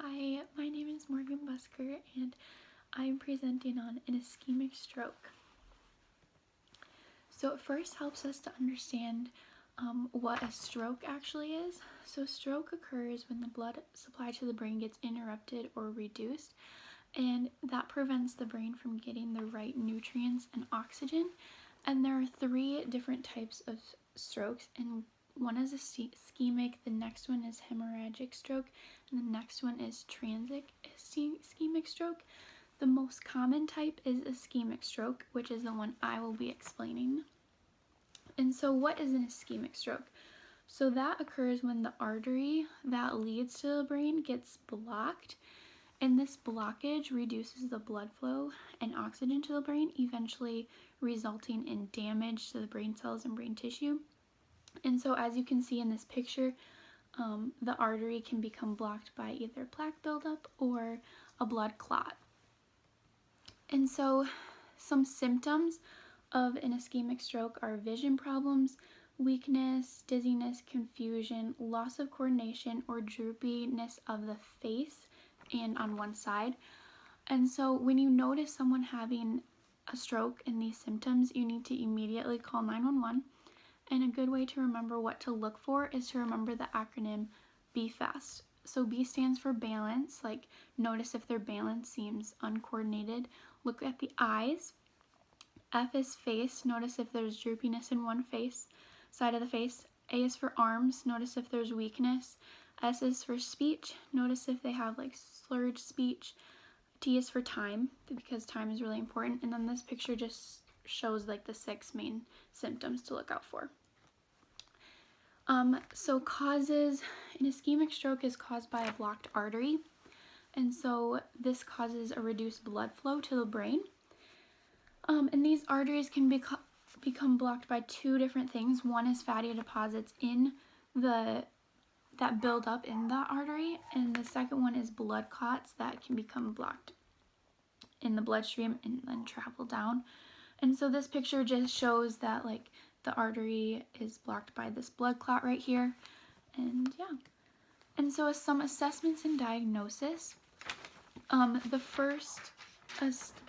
Hi, my name is Morgan Busker and I'm presenting on an ischemic stroke. So it first helps us to understand what a stroke actually is. So stroke occurs when the blood supply to the brain gets interrupted or reduced, and that prevents the brain from getting the right nutrients and oxygen. And there are three different types of strokes, and one is ischemic, the next one is hemorrhagic stroke, and the next one is transient ischemic stroke. The most common type is ischemic stroke, which is the one I will be explaining. And so what is an ischemic stroke? So that occurs when the artery that leads to the brain gets blocked, and this blockage reduces the blood flow and oxygen to the brain, eventually resulting in damage to the brain cells and brain tissue. And so as you can see in this picture, the artery can become blocked by either plaque buildup or a blood clot. And so some symptoms of an ischemic stroke are vision problems, weakness, dizziness, confusion, loss of coordination, or droopiness of the face and on one side. And so when you notice someone having a stroke and these symptoms, you need to immediately call 911. And a good way to remember what to look for is to remember the acronym BFAST. So B stands for balance, like notice if their balance seems uncoordinated. Look at the eyes. F is face, notice if there's droopiness in one side of the face. A is for arms, notice if there's weakness. S is for speech, notice if they have like slurred speech. T is for time, because time is really important. And then this picture just shows like the 6 main symptoms to look out for. So causes, an ischemic stroke is caused by a blocked artery, and so this causes a reduced blood flow to the brain. And these arteries can become blocked by two different things. One is fatty deposits in that build up in the artery, and the second one is blood clots that can become blocked in the bloodstream and then travel down. And so this picture just shows that like the artery is blocked by this blood clot right here. And yeah. And so some assessments and diagnosis. The first,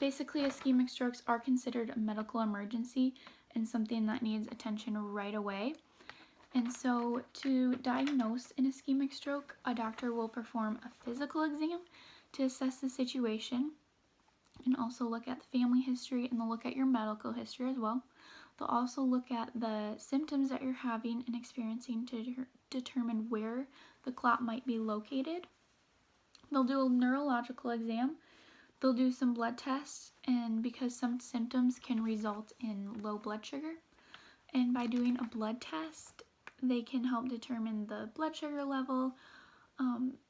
basically ischemic strokes are considered a medical emergency and something that needs attention right away. And so to diagnose an ischemic stroke, a doctor will perform a physical exam to assess the situation, and also look at the family history, and they'll look at your medical history as well. They'll also look at the symptoms that you're having and experiencing to determine where the clot might be located. They'll do a neurological exam. They'll do some blood tests, and because some symptoms can result in low blood sugar, and by doing a blood test, they can help determine the blood sugar level,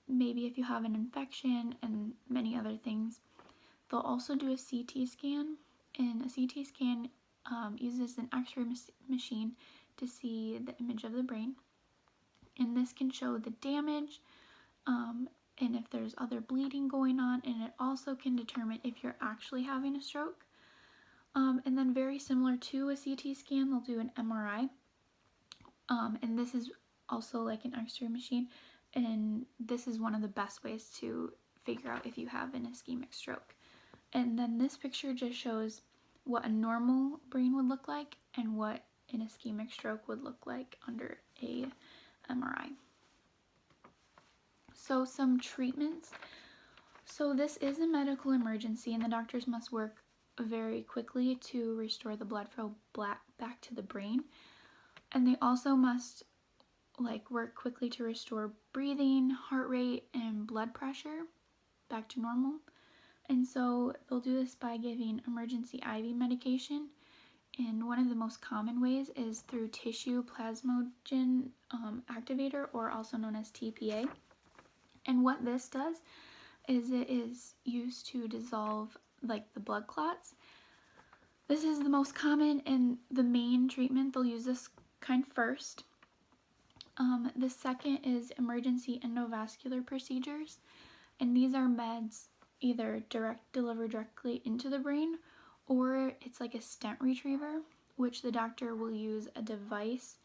maybe if you have an infection, and many other things. They'll also do a CT scan, and a CT scan uses an X-ray machine to see the image of the brain. And this can show the damage and if there's other bleeding going on, and it also can determine if you're actually having a stroke. And then very similar to a CT scan, they'll do an MRI. And this is also like an X-ray machine, and this is one of the best ways to figure out if you have an ischemic stroke. And then this picture just shows what a normal brain would look like and what an ischemic stroke would look like under a MRI. So some treatments. So this is a medical emergency, and the doctors must work very quickly to restore the blood flow back to the brain. And they also must work quickly to restore breathing, heart rate, and blood pressure back to normal. And so they'll do this by giving emergency IV medication, and one of the most common ways is through tissue plasminogen activator, or also known as TPA. And what this does is it is used to dissolve the blood clots. This is the most common and the main treatment. They'll use this kind first. The second is emergency endovascular procedures, and these are meds either delivered directly into the brain, or it's like a stent retriever, which the doctor will use a device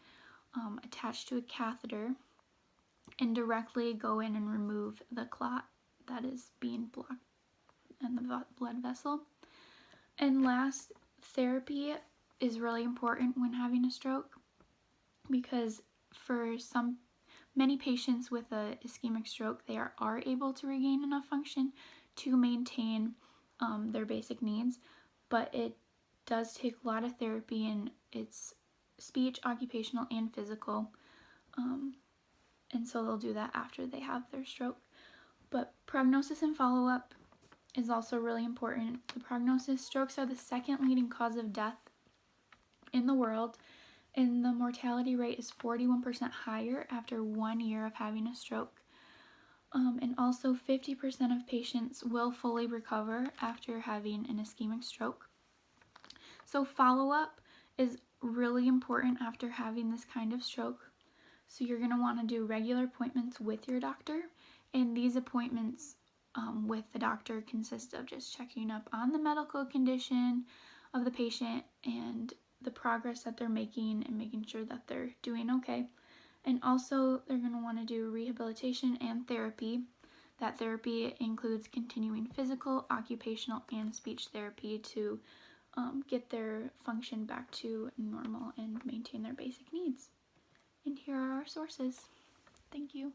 attached to a catheter and directly go in and remove the clot that is being blocked in the blood vessel. And last, therapy is really important when having a stroke, because for many patients with a ischemic stroke, they are able to regain enough function to maintain their basic needs, but it does take a lot of therapy, and it's speech, occupational, and physical, and so they'll do that after they have their stroke. But prognosis and follow-up is also really important. The prognosis: strokes are the second leading cause of death in the world, and the mortality rate is 41% higher after 1 year of having a stroke. And also 50% of patients will fully recover after having an ischemic stroke. So follow-up is really important after having this kind of stroke. So you're going to want to do regular appointments with your doctor, and these appointments with the doctor consist of just checking up on the medical condition of the patient and the progress that they're making, and making sure that they're doing okay. And also they're going to want to do rehabilitation and therapy. That therapy includes continuing physical, occupational, and speech therapy to get their function back to normal and maintain their basic needs. And here are our sources. Thank you.